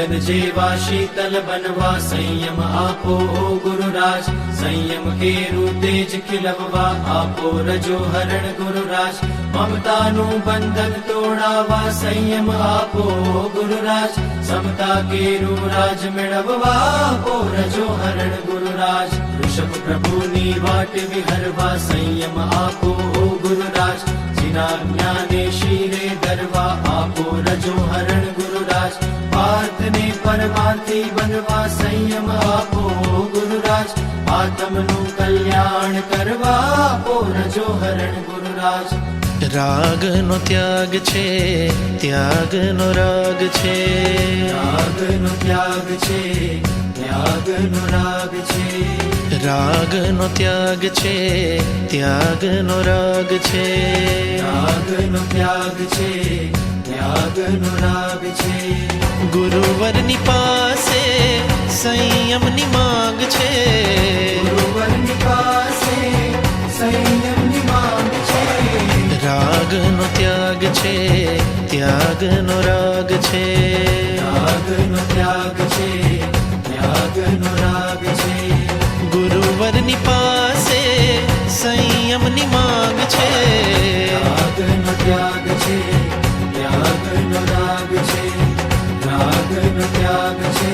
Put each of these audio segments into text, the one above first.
गगन जेवा शीतल बनवा संयम आपो गुरुराज संयम केरु तेज खिलववा आपो रजो हरण गुरुराज ममता नु बंधन तोड़ावा संयम आपो गुरुराज समता केरु राज मेळववा आपो रजो हरण गुरुराज ऋषभ प्रभु नी वाट विहरवा संयम आपो गुरुराज जिना ज्ञाने शीरे दरवा आपो रजो हरण गुरुराज पार्थ ने परमार्थी बनवा संयम आपो गुरुराज आत्मनु कल्याण करवा आपो रजो हरण गुरुराज राग नो त्याग छे त्याग नो राग छे राग नो त्याग छे त्याग नो राग छे राग नो त्याग छे त्याग नो राग छे राग नो त्याग छे त्याग नो राग छे गुरुवर नी पासे संयम नी मांग छे गुरुवर नी पासे संयम नी मांग छे राग नो त्याग छे त्याग नो राग छे राग नो त्याग छे त्याग नो राग छे गुरुवर नी पासे संयम नी मांग छे राग नो त्याग छे त्याग नो राग छे राग नो त्याग छे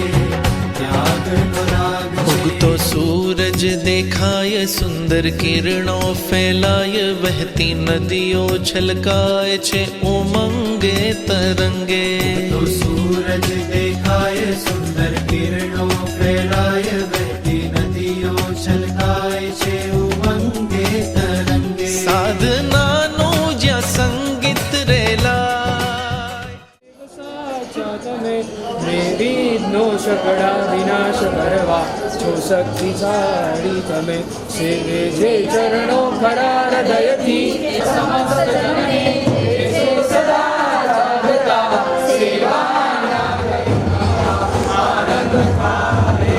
त्याग नो राग छे उगतो सूरज देखाय सुंदर किरणों फैलाय बहती नदियों छलकाय छे उमंगे तरंगे तो सूरज देखाय सुंदर किरणों फैलाय बहती नदियों छलकाय छे उमंगे तरंगे साधना नो ज्या संगीत रेलाय વિઘ્નો સકળા વિનાશ કરવા છો શક્તિશાળી તમે સેવે જે ચરણો ખરા હૃદયથી સમસ્ત જનને સદા જાગતા સેવાના આનંદ થાય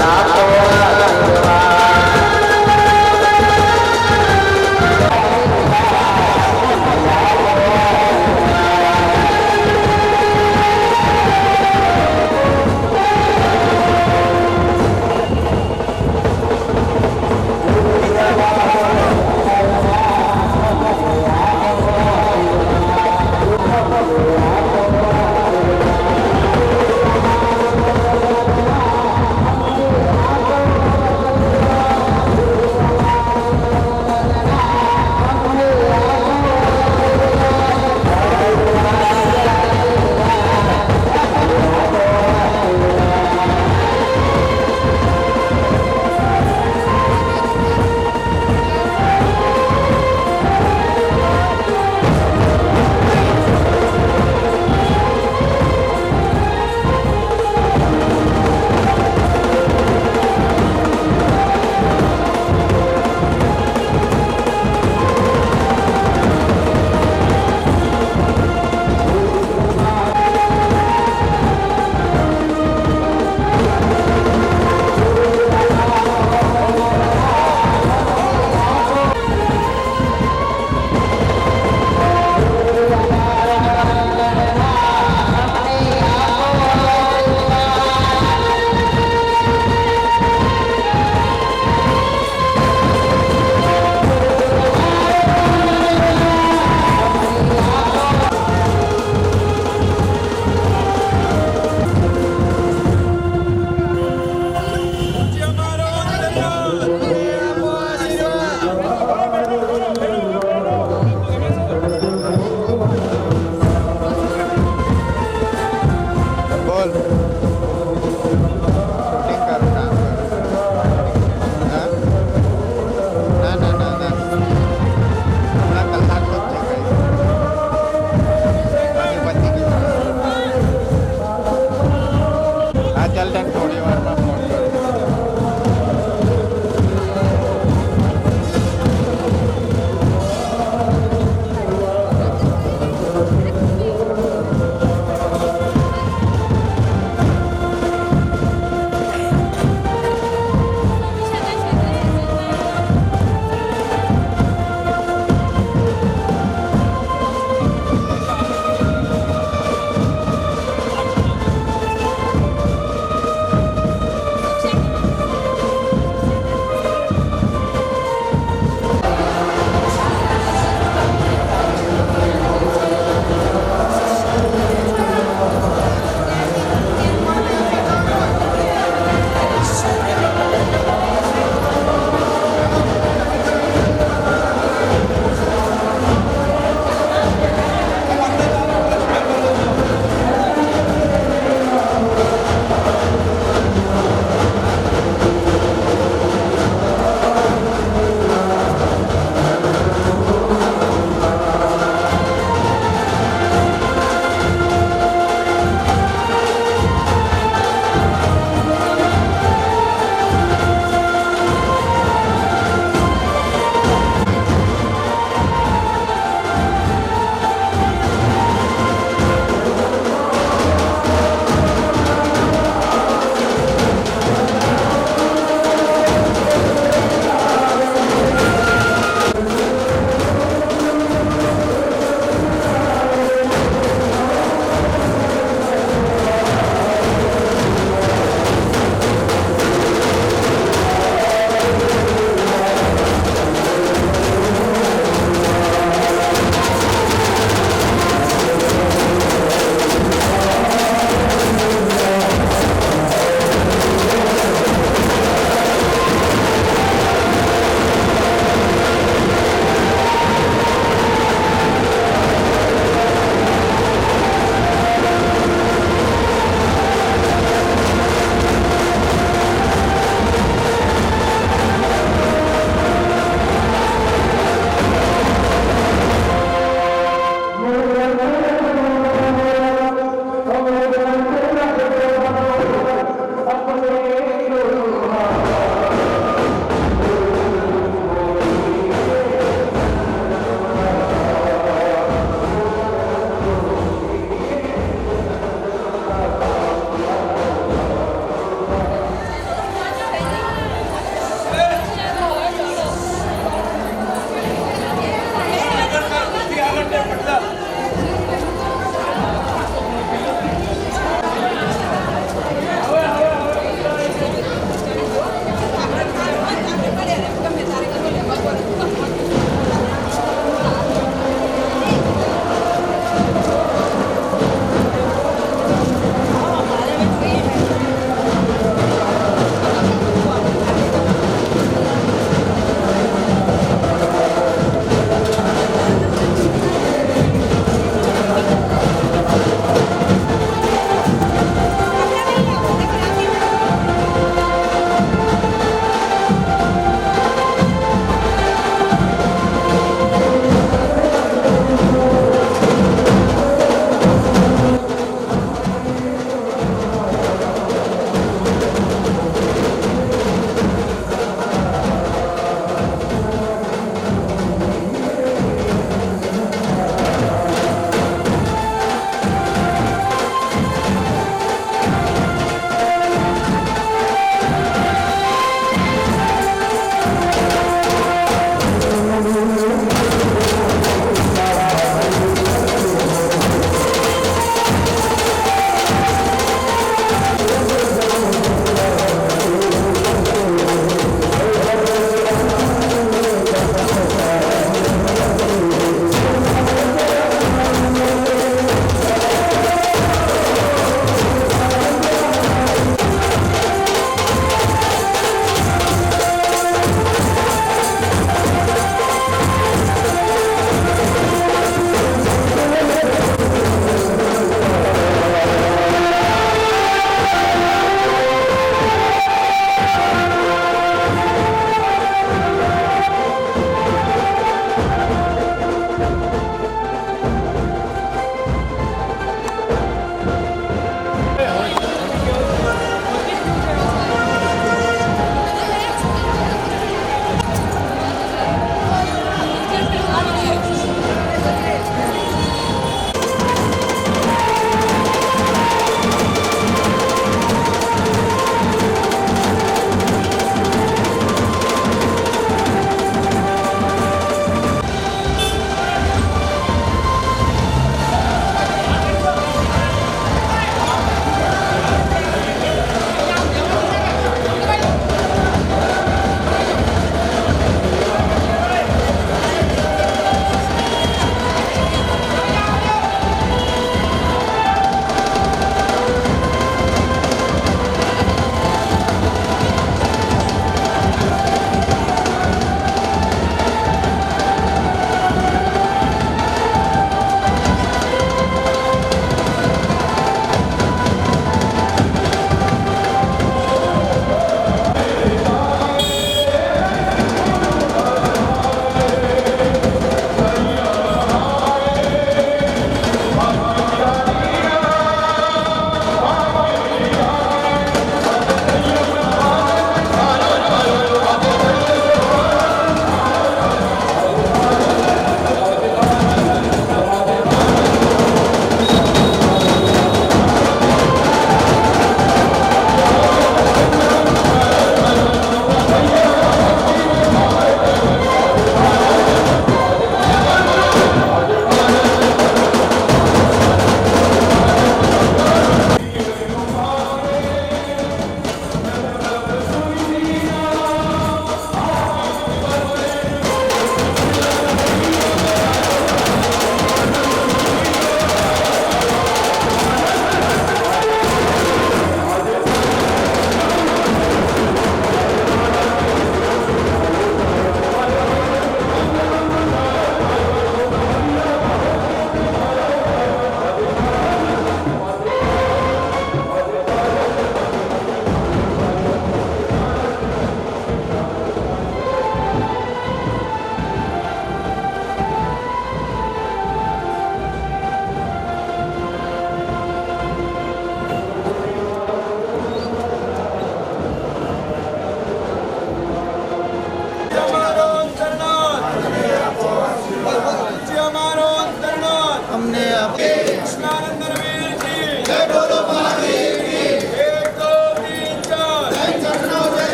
નાથો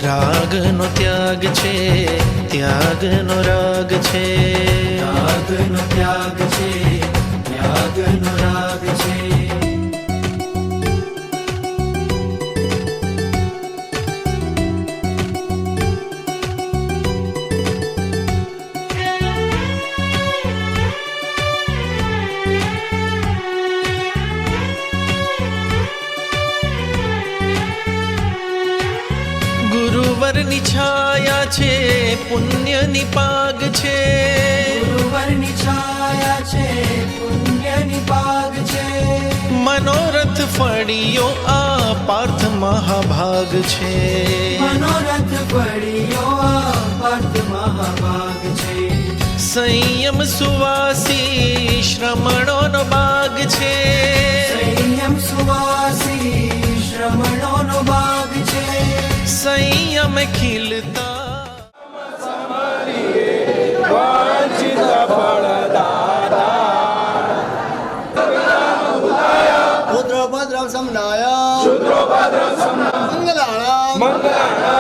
રાગનો ત્યાગ છે, ત્યાગનો રાગ છે. ત્યાગનો ત્યાગ છે, ત્યાગનો રાગ છે. ગુરુવરની છાયા છે, પુણ્યની પાગ છે. ગુરુવરની છાયા છે, પુણ્યની પાગ છે. મનોરથ ફળિયો આ પાર્થ મહાભાગ છે. મનોરથ ફળિયો આ પાર્થ મહાભાગ છે. સંયમ સુવાસી શ્રમણોનો બાગ છે. સંયમ સુવાસી શ્રમણોનો બાગ છે. સંયમ ખીલતા વાંચિત ફળદાતા પુત્રોપદ્રવ સમનાય મંગલાણામ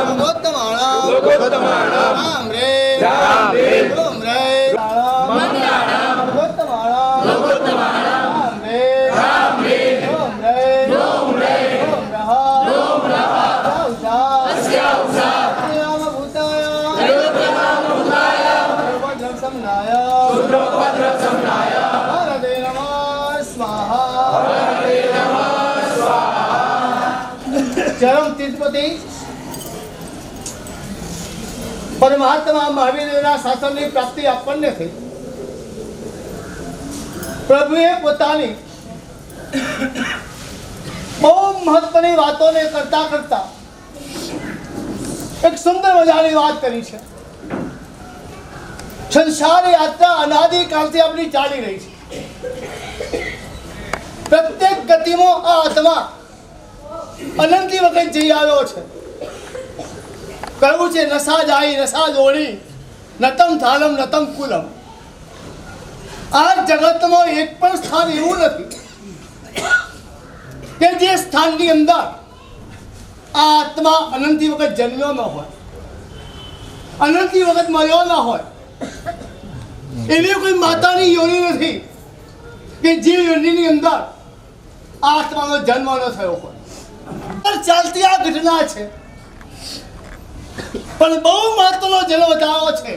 લોકોત્તમાણામ રામ રે ઓમ રે મંગલાણામ લોકોત્તમાણામ રામ રે ઓમ રે ઓમ चरम तीर्थपति परमात्मा મહાવીરના શાસનની પ્રાપ્તિ આપણને થઈ. પ્રભુએ પોતાની બહુ મહત્વની વાતોને કરતા કરતા એક સુંદર મજાની વાત કરી છે. સંસાર યાત્રા અનાદિકાળથી આપણી ચાલી રહી છે. પ્રત્યેક ગતિમાં આ આત્મા અનંતી વખત જઈ આવ્યો છે. કહ્યું છે નશા જાય નશા જોડી નતમ થાલમ નતમ કુલમ. આ જગતમાં એક પણ સ્થાન એવું નથી કે જે સ્થાનની અંદર આ આત્મા અનંતી વખત જન્મ્યો ન હોય, અનંતી વખત મળ્યો ન હોય. એવી કોઈ માતાની યોની નથી કે જે યોનીની અંદર આ આત્માનો જન્મ ન થયો હોય. ચાલતી આ ઘટના છે, પણ બહુ મહત્વનો જન્મ થયો છે.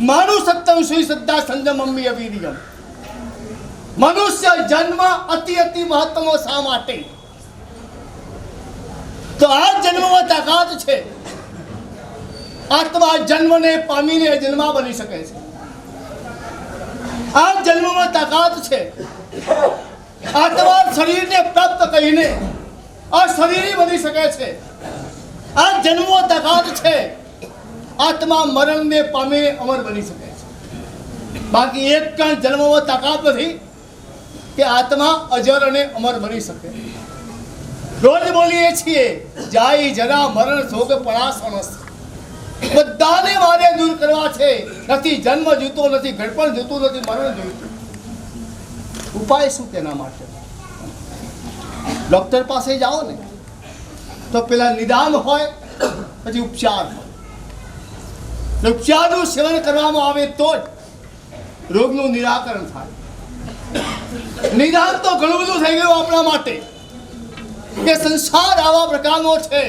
માનું સત્તમ સુઈ શ્રદ્ધા સંજમમ્મી અવિરિયમ. મનુષ્ય જન્મ અતિ અતિ મહત્વનો શા માટે? તો આ જન્મમાં તાકાત છે. આત્મા જન્મને પામીને જન્મા બની શકે છે. આ જન્મમાં તાકાત છે. આત્મા શરીરને પ્રાપ્ત કરીને અશરીરી બની શકે છે. આ જન્મમાં તાકાત છે. આત્મા મરણને પામીને અમર બની શકે છે. બાકી એક પણ જન્મમાં તાકાત નથી કે આત્મા અજર અને અમર બની શકે. રોજ બોલીએ છીએ જાય જરા મરણ શોક પરાસણસ. બધાને મારે દૂર કરવા છે. નથી જન્મ જોઈતો, નથી ઘડપણ જોઈતું, નથી મરણ જોઈતું. ઉપાય શું તેના માટે? ડોક્ટર પાસે જાઓ ને તો પેલા નિદાન હોય, પછી ઉપચાર હોય. ઉપચારનું સેવન કરવામાં આવે તો જ રોગનું નિરાકરણ થાય. નિદાન તો ઘણું બધું થઈ ગયું આપણા માટે કે સંસાર આવા પ્રકારનો છે,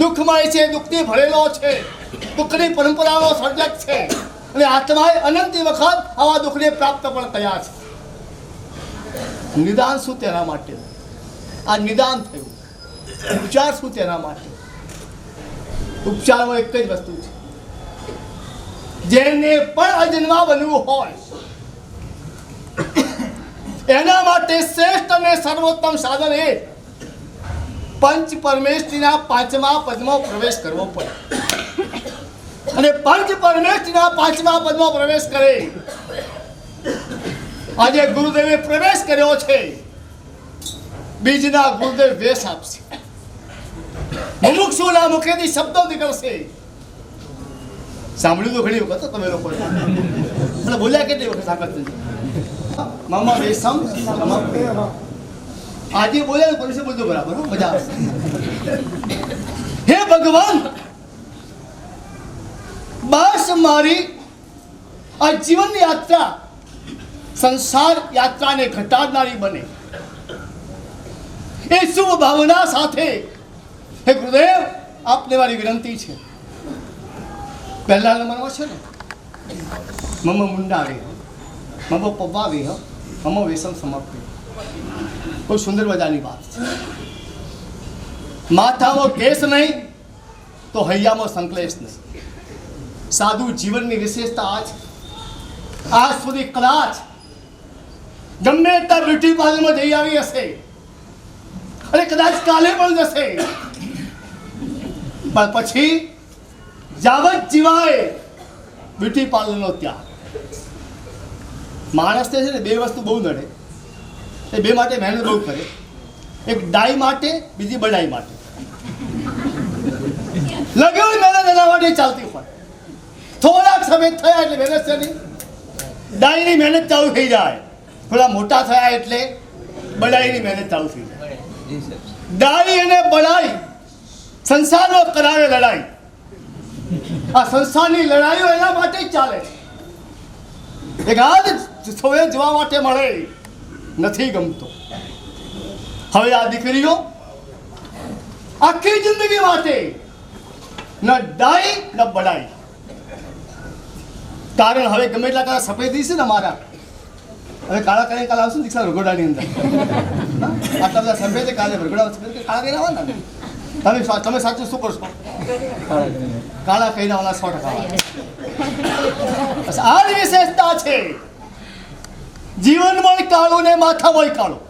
દુઃખમય છે, દુઃખથી ભરેલો છે, દુઃખની પરંપરાનો સર્જક છે. અને આત્માએ અનંતી વખત આવા દુઃખને પ્રાપ્ત પણ કર્યા છે. નિદાન શું તેના માટે? આ નિદાન થયું. ઉપચાર શું તેના માટે? ઉપચારમાં એક જ વસ્તુ છે. જેને પણ અજન્મા બનવું હોય એના માટે શ્રેષ્ઠ અને સર્વોત્તમ સાધન એ પંચ પરમેષ્ઠીના પાંચમા પદમાં પ્રવેશ કરવો પડે. અને પંચ પરમેષ્ઠીના પાંચમા પદમાં પ્રવેશ કરે. આજે ગુરુદેવે પ્રવેશ કર્યો છે. બીજના ગુરુદેવ વેશ આપશે. મુમુક્ષુના મુખેથી શબ્દો નીકળશે. સાંભળ્યું તો ઘણી વખત તમે લોકો બોલ્યા કેટલી વખત સાંભળ મામા વેશમ આજે બોલ્યા ને પછી બધું બરાબર મજા આવશે. હે ભગવાન બસ મારી આ જીવનની યાત્રા સંસાર યાત્રાને ઘટાડનારી બને એ શુભ ભાવના સાથે હે ગુરુદેવ આપને મારી વિનંતી છે. પહેલા નંબરમાં છે ને મમ મુંડાવે મમ પવાવે મમ વેસમ સમર્પે. બહુ સુંદર મજાની વાત છે. માથામાં કેસ નહીં તો હૈયામાં સંકલેશ નહીં. સાધુ જીવનની વિશેષતા આ છે. આજ સુધી કદાચ ગમે ત્યાં બ્યુટી પાર્લરમાં જઈ આવી હશે અને કદાચ કાલે પણ જશે, પણ પછી જાવત જીવાય બ્યુટી પાર્લરનો ત્યાગ. માણસને છે ને બે વસ્તુ બહુ નડે, એ બે માટે મહેનત બહુ કરે. એક ડાઈ માટે, બીજી બડાઈ માટે. લગેલી મહેનત એના માટે ચાલતી હોય. થોડાક સમય થયા એટલે મહેનત છે નહીં, ડાઈની મહેનત ચાલુ થઈ જાય. થોડા મોટા થયા એટલે બડાઈની મહેનત ચાલુ થઈ જાય. ડાઈ અને બડાઈ સંસારનો કરાવે લડાઈ. આ સંસારની લડાઈઓ એના માટે જ ચાલે. એક આજ સોએ જોવા માટે મળે નથી ગમતો. હવે આ દીકરીઓ આખી જિંદગી માટે ન ડાઈ ન બડાઈ. કારણ હવે ગમે એટલા કાળા સફેદી છે ને મારા, હવે કાળા કરીને કાલે આવશું દીક્ષા રગોડાની અંદર. આટલા બધા સફેદ કાલે રગોડા કાળા કરીને આવવાના. તમે સાચું શું કરશો? કાળા કહીને આવવાના 100%. આ જ વિશેષતા છે. જીવનમાં કાળું ને માથામાં કાળું,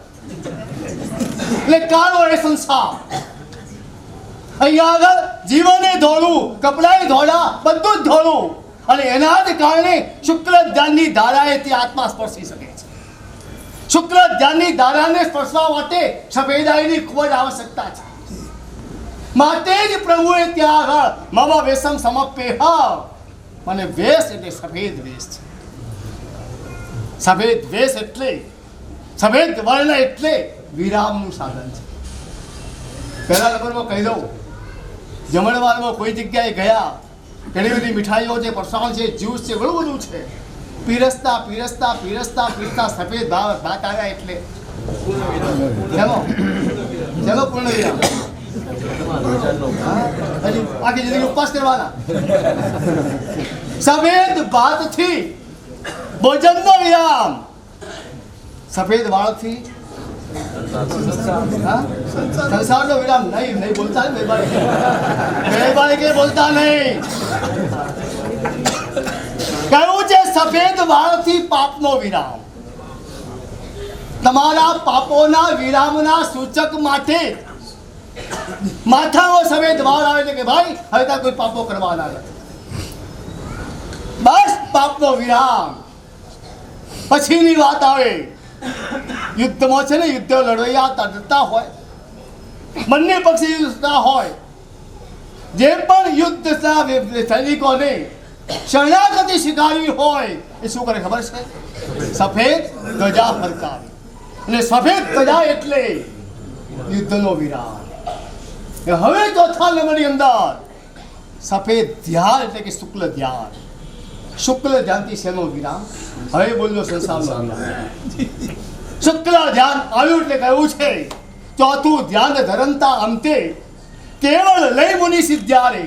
એટલે કાળો એ સંસાર. અહીંયા આગળ જીવને ધોળું, કપડાએ ધોળા, બધું જ ધોળું. અને એના જ કારણે શુક્લ ધ્યાનની ધારાએ તે આત્મા સ્પર્શી શકે છે. શુક્લ ધ્યાનની ધારાને સ્પર્શવા માટે સફેદાઈની ખૂબ જ આવશ્યકતા છે. માટે જ પ્રભુએ ત્યાં આગળ મમ વેશમ સમપ્યેહ, મને વેશ એટલે સફેદ વેશ છે. સફેદ વેશ એટલે સફેદ વર્ણ એટલે વિરામનું સાધન છે. પહેલા નંબરમાં કહી દઉં, જમણવારમાં કોઈ જગ્યાએ ગયા, ઘણી બધી મીઠાઈઓ છે, પ્રસાદ છે, જ્યુસ છે, ઘણું બધું છે. પીરસતા પીરસતા પીરસતા પીરસતા સફેદ ભાત આવ્યા એટલે ચલો પૂર્ણ વિરામ. આખી જિંદગી ઉપવાસ કરવાના. સફેદ ભાતથી ભોજનનો વિરામ, સફેદ વાળથી સંસારનો વિરામ. નહીં બોલતા કે બોલતા નહીં. કહ્યું છે સફેદ વાળથી પાપનો વિરામ. તમારા પાપોના વિરામના સૂચક માટે માથામાં સફેદ વાળ આવે છે કે ભાઈ હવે ત્યાં કોઈ પાપો કરવાના નથી. બસ પાપનો વિરામ. પછીની વાત આવે. યુદ્ધમાં છે ને, યુદ્ધ લડવૈયા તડતા હોય, બંને પક્ષી યુદ્ધતા હોય. જે પણ યુદ્ધના સૈનિકોને શરણાગતિ સ્વીકારવી હોય એ શું કરે ખબર છે? સફેદ ધજા ફરકાવે. અને સફેદ ધજા એટલે યુદ્ધનો વિરામ. હવે ચોથા નંબરની અંદર સફેદ ધ્યાન એટલે કે શુક્લ ધ્યાન. શુક્લ ધ્યાનથી શેનો વિરામ? હવે બોલ્યો સંસારનો વિરામ. શુક્લ ધ્યાન આવ્યું એટલે કહ્યું છે ચોથું ધ્યાન ધરંતા અંતે કેવળ લય મુનિ સિદ્ધ્યારે.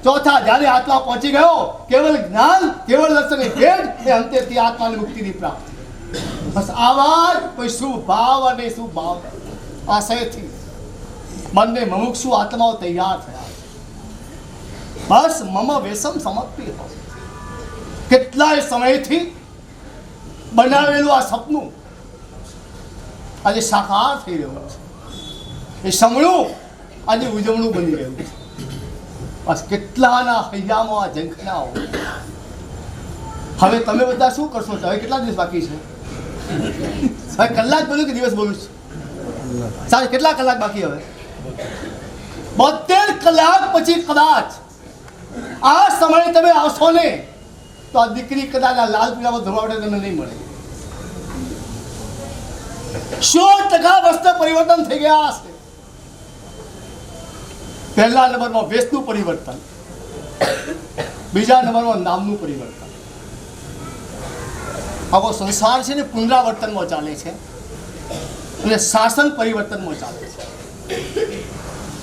ચોથા ધ્યાને આત્મા પહોંચી ગયો, કેવળ જ્ઞાન, કેવળ દર્શન ભેટ એ અંતે તે આત્માની મુક્તિની પ્રાપ્તિ. બસ આવા કોઈ શુભ ભાવ અને શુભ ભાવ આશયથી બંને મુમુક્ષુ આત્માઓ તૈયાર થયા. બસ મમ વેશમ સમર્પ્યેહ. કેટલાય સમયથી બનાવેલું આ સપનું આજે સાકાર થઈ રહ્યું છે. એ સમણું આજે ઉજવણું બની રહ્યું છે. બસ કેટલાના હૈયામાં આ ઝંખનાઓ. હવે તમે બધા શું કરશો? હવે કેટલા દિવસ બાકી છે? હવે કલાક બોલું કે દિવસ બોલું છું? સાહેબ કેટલા કલાક બાકી? હવે 72 કલાક પછી કદાચ આ સમયે તમે આવશો ને તો આ દીકરી કદાચ આ લાલ પીળામાં ધોવા માટે તમને નહીં મળે. 100% વસ્ત્ર પરિવર્તન થઈ ગયા હશે. પહેલા નંબરમાં વેશનું પરિવર્તન, બીજા નંબરમાં નામનું પરિવર્તન. આવો સંસાર છે ને પુનરાવર્તનમાં ચાલે છે અને શાસન પરિવર્તનમાં ચાલે છે.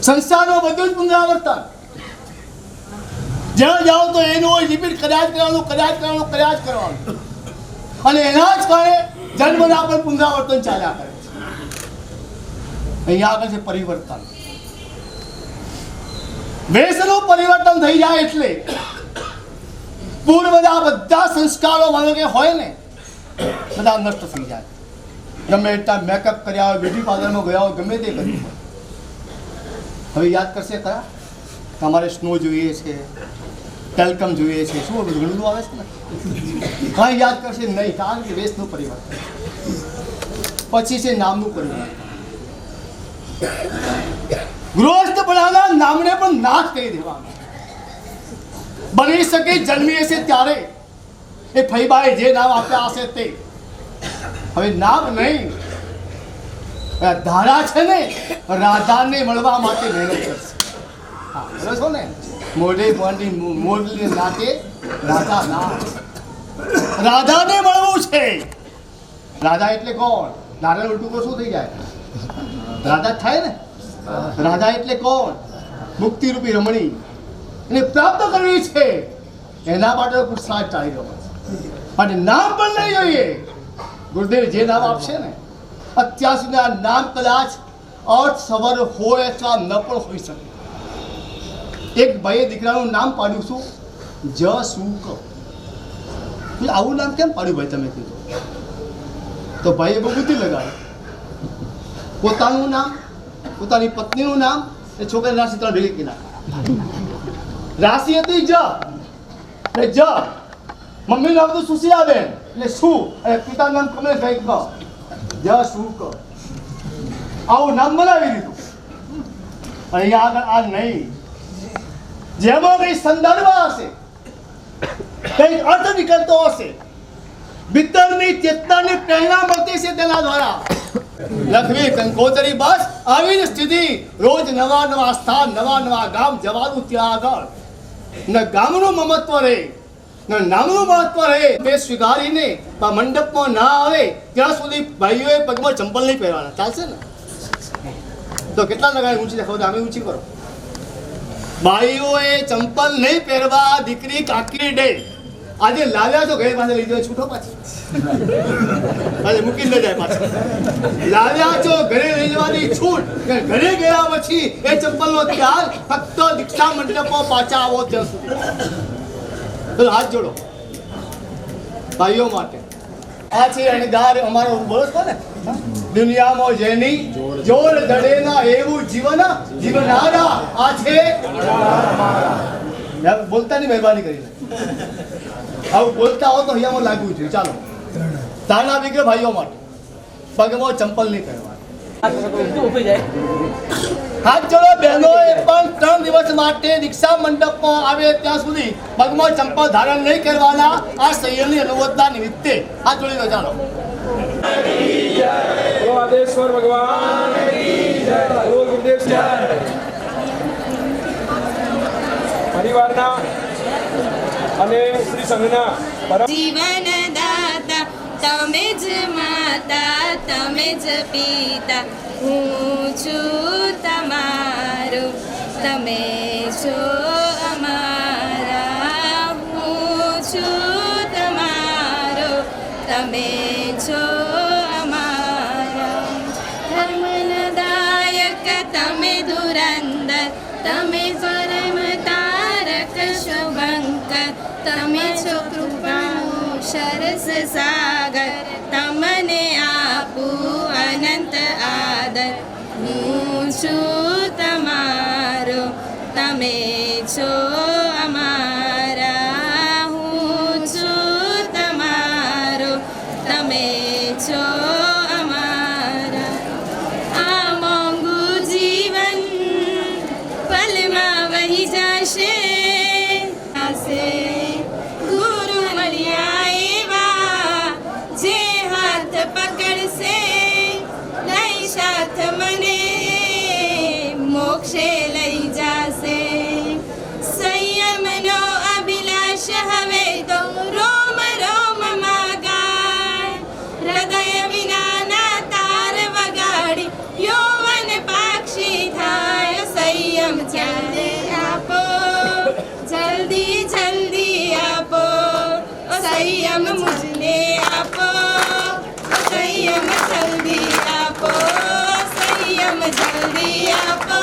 સંસારમાં બધું જ પુનરાવર્તન. જ્યાં જાઓ તો એનું હોય રિપીટ કર્યા જ કરવાનું અને એના જ કારણે જન્મના પણ પુનરાવર્તન ચાલ્યા કરે છે. અહીંયા આગળ છે પરિવર્તન. વેશનું પરિવર્તન થઈ જાય એટલે પૂર્વના બધા સંસ્કારો માનો કે હોય ને બધા નષ્ટ થઈ જાય. ગમે એટલા મેકઅપ કર્યા હોય, બ્યુટી પાર્લરમાં ગયા હોય, ગમે તે કર્યું હોય. હવે યાદ કરશે ખરા તમારે સ્નો જોઈએ છે, ટેલ્કમ જોઈએ છે, શું ઘણું બધું આવે છે ને, કાંઈ યાદ કરશે નહીં, કારણ કે વેશનું પરિવર્તન. પછી છે નામનું પરિવર્તન. ગૃહસ્થપણાના નામને પણ નાશ કરી દેવાનું. બની શકે જન્મી હશે ત્યારે એ ફઈબાએ જે નામ આપ્યા હશે તે હવે નામ નહીં, ધારા છે ને રાધાને મળવા માટે મહેનત કરશે. હા બરો છો ને, મોઢે મોરલી નાતે રાધા નામ, રાધાને મળવું છે. રાધા એટલે કોણ? નારાયણ ઉલટું તો શું થઈ જાય? રાધા થાય ને. રાધા એટલે કોણ? મુક્તિ રૂપી રમણી. એને પ્રાપ્ત કરવી છે, એના માટે પુરુષાર્થ ચાલી રહ્યો છે. અને નામ પણ નહીં જોઈએ. ગુરુદેવ જે નામ આપશે ને, અત્યાર સુધી આ નામ કદાચ અર્થ સવર હોય અથવા ન પણ હોઈ શકે. એક ભાઈએ દીકરાનું નામ પાડ્યું શું? જસુક. આવું નામ કેમ પાડ્યું ભાઈ તમે કીધું? તો ભાઈએ બહુ બુદ્ધિ લગાડી. પોતાનું નામ, પોતાની પત્નીનું નામ એ છોકરાની રાશિ ત્રણ ભેગી કરી નાખી. રાશિ હતી જ, જ મમ્મીનું નામ તો સુશીલાબેન એટલે શું, અને પિતાનું નામ કમલેશભાઈ ક, જ શું ક, આવું નામ બનાવી દીધું. અહીંયા આગળ આ નહીં. જેમાં કઈ સંદર્ભ હશે, કઈ અર્થ નીકળતો હશે, ભીતરની ચેતનાની પ્રેરણા મળતી છે તેના દ્વારા. લખવી કંકોતરી બસ આવી જ સ્થિતિ. રોજ નવા નવા સ્થાન, નવા નવા ગામ જવાનું ત્યાં આગળ. ન ગામનું મમત્વ રહે, ન નામનું મહત્વ રહે. તે સ્વીકારીને મંડપમાં ના આવે ત્યાં સુધી ભાઈઓએ પગમાં ચંપલ નહીં પહેરવાના. ચાલશે ને? તો કેટલા લગાડે ઊંચી દેખાવ, અમે ઊંચી કરો. ભાઈઓએ ચંપલ નહીં પહેરવા. દીકરી કાકી ડે આજે લાવ્યા છો ઘરે પાસે લઈ જાય છૂટો પાછી મૂકીને જાય પાછી. લાવ્યા છો ઘરે લઈ જવાની છૂટ. ઘરે ગયા પછી એ ચંપલનો ત્યાગ. ફક્ત દીક્ષા મંડપો પાછા આવો ત્યાં સુધી. હાથ જોડો ભાઈઓ માટે. આ છે અણગાર અમારો બોલો છો ને, દુનિયામાં જેની જોર જડે ના એવું જીવન જીવનારા. આ છે બોલતાની મહેરબાની કરીને. આવું બોલતા હો તો અહીંયામાં લાગ્યું છે. ચાલો તાના વિગ્રહ ભાઈઓ માટે પગમાં ચંપલ નહીં પહેરવાની. હાથ જોડો બહેનોએ પણ 3 દિવસ માટે દીક્ષા મંડપમાં આવે ત્યાં સુધી પગમાં ચંપલ ધારણ નહીં કરવાના. આ સંયમની અનુવદના નિમિત્તે હાથ જોડી દો. ચાલો આદેશ્વર ભગવાન ગુરુદેવ પરિવારના અને શ્રી સંઘના જીવન દાતા તમે જ માતા, તમે જ પિતા. હું છું તમારો, તમે છો અમારા. હું છું તમારો, તમે છો અમારા. ધર્મદાયક તમે ધુરંદર, તમે પરમ તારક શુભંકર. તમે છો કૃપાનું સરસ સાગર, તમને આપું અનંત આદર. હું છું તમારો, તમે છો અમારા. હું છું તમારો, તમે છો અમારા. આ મોંઘું જીવન પલમાં વહી જશે. ગુરુ મળ્યા એવા જે હાથ પકડશે, લઈ સાથ મને મોક્ષે લઈ જા. संयम मुझने आपो, संयम जल्दी आपो, संयम जल्दी आपो,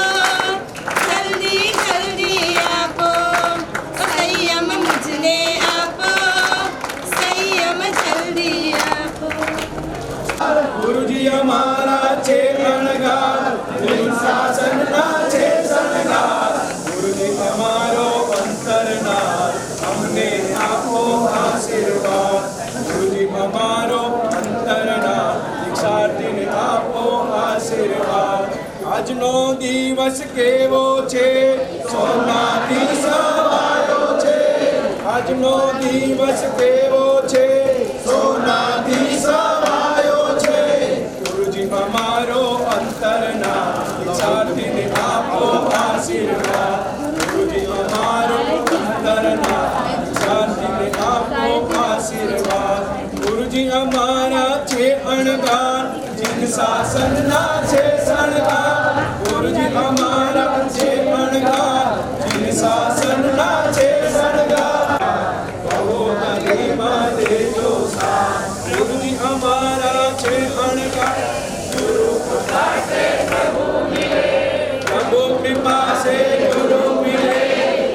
जल्दी जल्दी आपो, संयम मुझने आपो, संयम जल्दी आपो। ગુરુજી અમારા છે અણગાર, ગુરુ શાસનના છે શણગાર. ગુરુજી અમારો અંતરનાર, અમને આપો આશીર્વાદ. ગુરુજી અમારો અંતરનાર, દીક્ષાર્થીને આપો આશીર્વાદ. આજનો દિવસ કેવો છે, સોનાથી સવાયો છે. આજનો દિવસ કેવો છે, સોનાથી સવાયો છે. ગુરુજી અમારો અંતરના, દીક્ષાર્થીને આપો આશીર્વાદ. ગુરુજી અમારો અંતરના, દીક્ષાર્થીને આપો આશીર્વાદ. ગુરુજી અમારા છે અણગાર, જીન શાસનના છે શણગાર. ગુરુજી અમારા છે અણગાર, જીન શાસનના છે શણગાર. કહો ગરીબા દેજો સાથ, ગુરુજી અમારા છે અણગાર. ગુરુ કૃપા સે પ્રભુ મિલે, પ્રભુ કૃપા સે ગુરુ મિલે.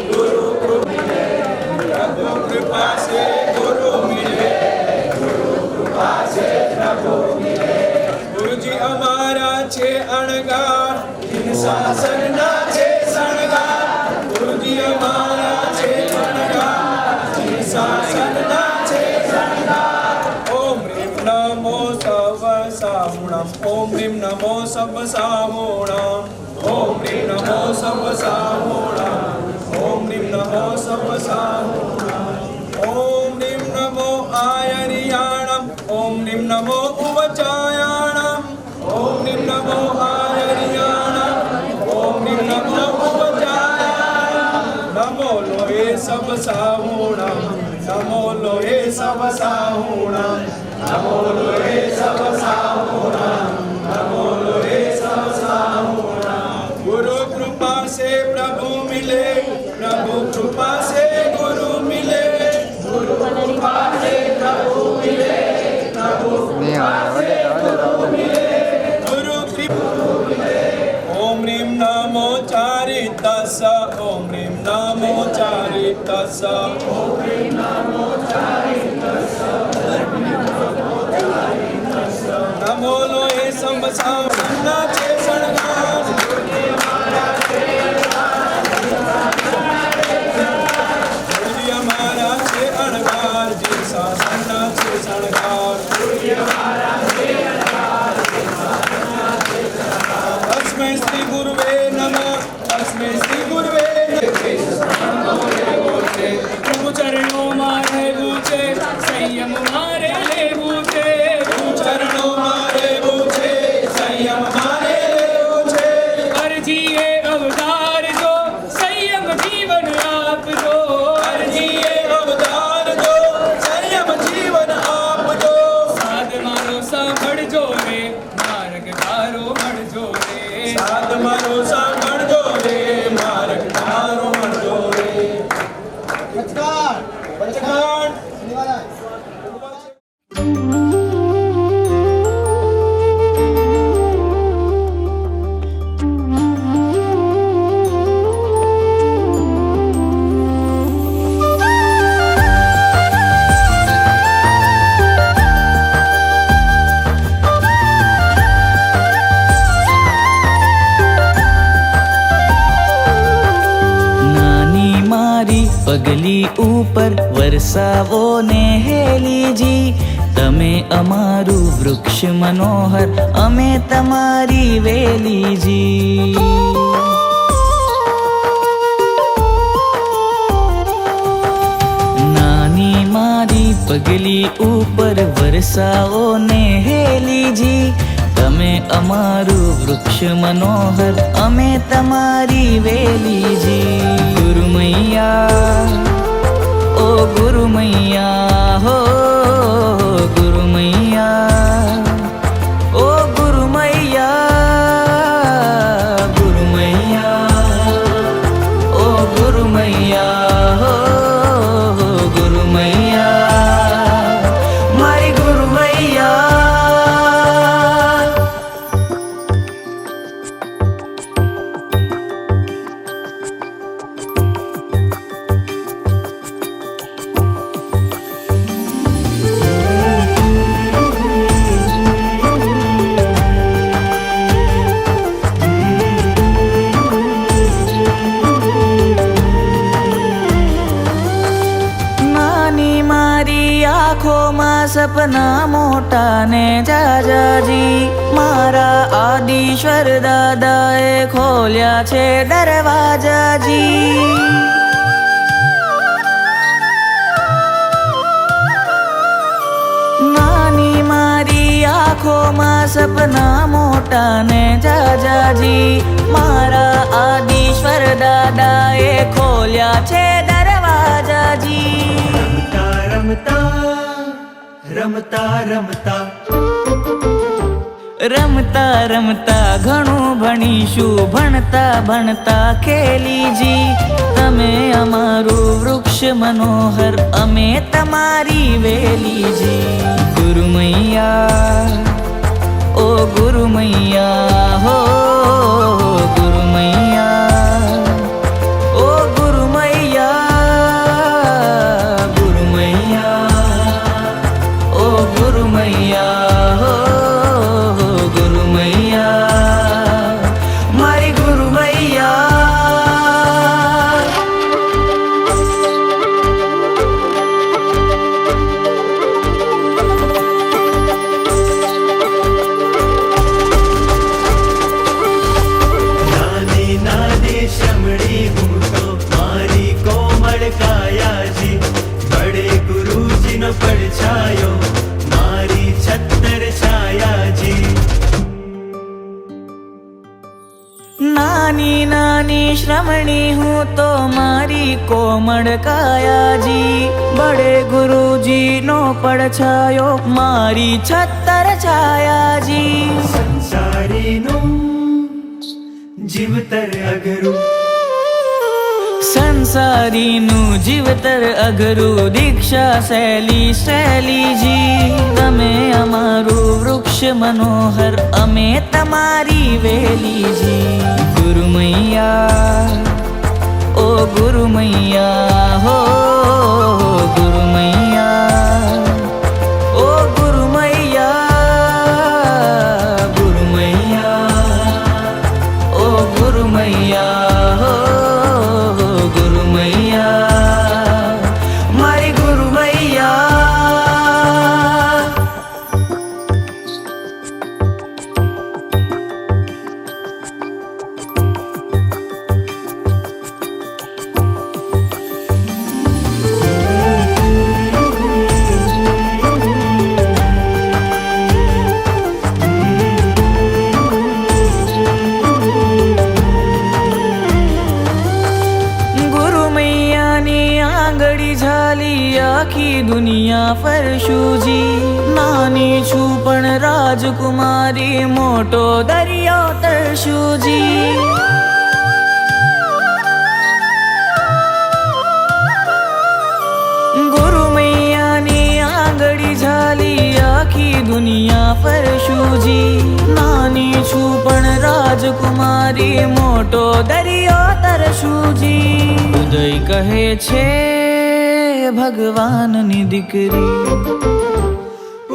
ગુરુ કૃપા, પ્રભુ કૃપા સે ગુરુ મિલે. ગુરુ કૃપા સે પ્રભુ મિલે. ગુરુજી અમારા છે અણગાર, જીન શાસનના છે શણગાર. ગુરુજી અમારા છે અણગાર, જીન શાસનના છે શણગાર. ઓમ રીમ નમો સવ સાહુણમ, ઓમ રીમ નમો સવ સાહુણમ, ઓમ રીમ નમો સવ સાહુણમ, ઓમ રીમ નમો સવ સાહુણમ. ઓમ રીમ નમો આયરિયાણમ, ઓમ રીમ નમો ઉવચાયાણમ, ઓમ રીમ નમો આયરિયાણમ, ઓમ રીમ નમો ઉવચાયાણમ. નમો લોહે સબ સાહુણમ, નમો લોહે સબ સાહુણમ, નમો લોહે સબ સાહુણમ, નમો લોહે સબ સાહુણમ. ગુરુ કૃપા સે પ્રભુ મિલે, પ્રભુ કૃપા સે ગુરુ મિલે. ગુરુ કૃપા સે પ્રભુ મિલે, પ્રભુ કૃપા સે ગુરુ મિલે. ગુરુ કૃપા મિલે. ઓમ રીમ નમો ચારિતસ, ઓમ રીમ નમો ચારિતસ, ઓમ રીમ નમો ચારિતસ, નમો લોહે સબ સાહુણના છે શણગાર. ગુરુજી અમારા છે અણગાર, જીન શાસનના છે શણગાર. ગુરુજી અમારા છે અણગાર, જીન શાસનના છે શણગાર. તસ્મૈ શ્રી ગુરુવે નમઃ, તસ્મૈ શ્રી ગુરુવે પ્રભુ ચરણોમાં રહેવું છે, સંયમ મારે લેવું છે. ચરણોમાં રહેવું છે, સંયમ મારે લેવું છે. અરજીએ અવતાર જો, સંયમ જીવન આપજો. અરજીએ અવતાર દો, સંયમ જીવન આપજો. સાદ મારો સાંભળજો રે, માર્ગ તારો મળજો રે. સાદ મારો સાંભળજો રે, માર્ગ તારો મળજો રે. પંચકાંડ નાની મારી પગલી ઉપર વરસાવો ને હેલીજી. તમે અમારું વૃક્ષ મનોહર, અમે તમારી વેલીજી. નાની મારી પગલી ઉપર વરસાવો ને હેલીજી. તમે અમારું વૃક્ષ મનોહર, અમે તમારી વેલીજી. ગુરુ મૈયા, ઓ ગુરુ મૈયા, હો ગુરુ મૈયા, ઓ ગુરુ મૈયા, ગુરુ મૈયા, ઓ ગુરુ મૈયા, હો ગુરુ મૈયા. આંખોમાં સપના મોટા ને જાજાજી મારા આદિશ્વર દાદાએ ખોલ્યા છે દરવાજાજી નાની મારી આંખોમાં સપના મોટા ને જાજાજી મારા આદિશ્વર દાદાએ ખોલ્યા છે દરવાજાજી રમતા રમતા રમતા રમતા ઘણું ભણીશું ભણતા ભણતા ખેલીજી તમે અમારું વૃક્ષ મનોહર અમે તમારી વેલીજી ગુરુ મૈયા ઓ ગુરુ મૈયા હો ગુરુ મૈયા ઓ ગુરુ મૈયા ગુરુ મૈયા ઓ ગુરુ મૈયા હો ગુરુ મૈયા મારી ગુરુ મૈયા નાની નાની શમણી હું તો મારી કોમળ કાયાજી બડે ગુરુજીનો પડછાયો મારી છત્તર છાયાજી નાની નાની શ્રમણી હું તો મારી કોમળ કાયાજી બડે ગુરુજીનો પડછાયો મારી છત્તર છાયાજી સંસારીનું જીવતર અઘરું સંસારીનું જીવતર અઘરું દીક્ષા શૈલીજી તમે અમારું વૃક્ષ મનોહર અમે તમારી વેલીજી ગુરુ મૈયા ઓ ગુરુ મૈયા હો ગુરુ મૈયા ઓ ગુરુ મૈયા ગુરુ મૈયા ઓ ગુરુ મૈયા હો ગુરુ મૈયા મારી ગુરુ મૈયા ગુરુ મૈયાની આંગળી ઝાલી આખી દુનિયા ફરશુજી નાની છું પણ રાજકુમારી મોટો દરિયો તરશુજી ગુરુ મૈયાની આંગળી ઝાલી આખી દુનિયા ફરશુજી નાની છું પણ રાજકુમારી મોટો દરિયો તરશુજી ઉદય કહે છે ભગવાનની દીકરી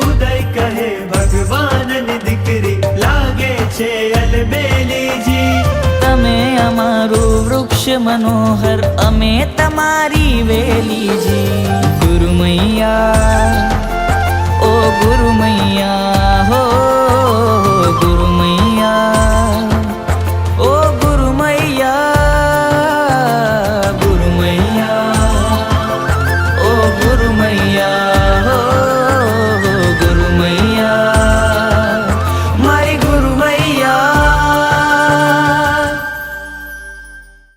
ઉદય કહે ભગવાનની દીકરી લાગે છે અલબેલીજી તમે અમારું વૃક્ષ મનોહર અમે તમારી વેલીજી ગુરુ મૈયા ઓ ગુરુ મૈયા